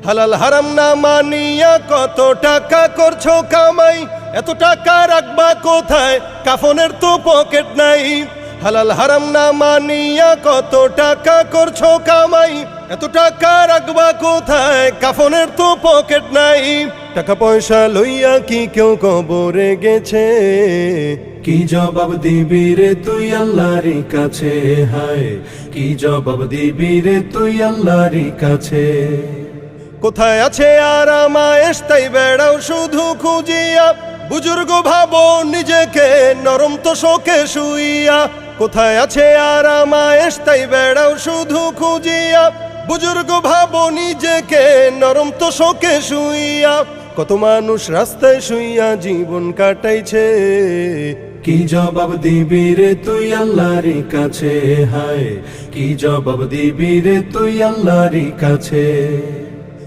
হালাল হারাম না মানিয়া কত টাকা করছো কামাই, এত টাকা রাখবা কোথায়, কাফনের তো পকেট নাই। হালাল হারাম না মানিয়া কত টাকা করছো কামাই, এত টাকা রাখবা কোথায়, কাফনের তো পকেট নাই। টাকা পয়সা লইয়া কি কেউ কবরে গেছে, কি জবাব দিবি রে তুই আল্লাহর কাছে, হায় কি জবাব দিবি রে তুই আল্লাহর কাছে। কোথায় আছে আরাম আয়েশ তাই বেড়াও শুধু খুঁজিয়া, বুজুর্গ ভাবো নিজেকে নরম তো শোকে শুইয়া। কোথায় আছে আরাম আয়েশ তাই বেড়াও শুধু খুঁজিয়া, বুজুর্গ ভাবো নিজেকে নরম তো শোকে শুইয়া। কত মানুষ রাস্তায় শুইয়া জীবন কাটাইছে, কি জবাব দিবি রে তুই আল্লাহর কাছে, হায় কি জবাব দিবি রে তুই আল্লাহর কাছে।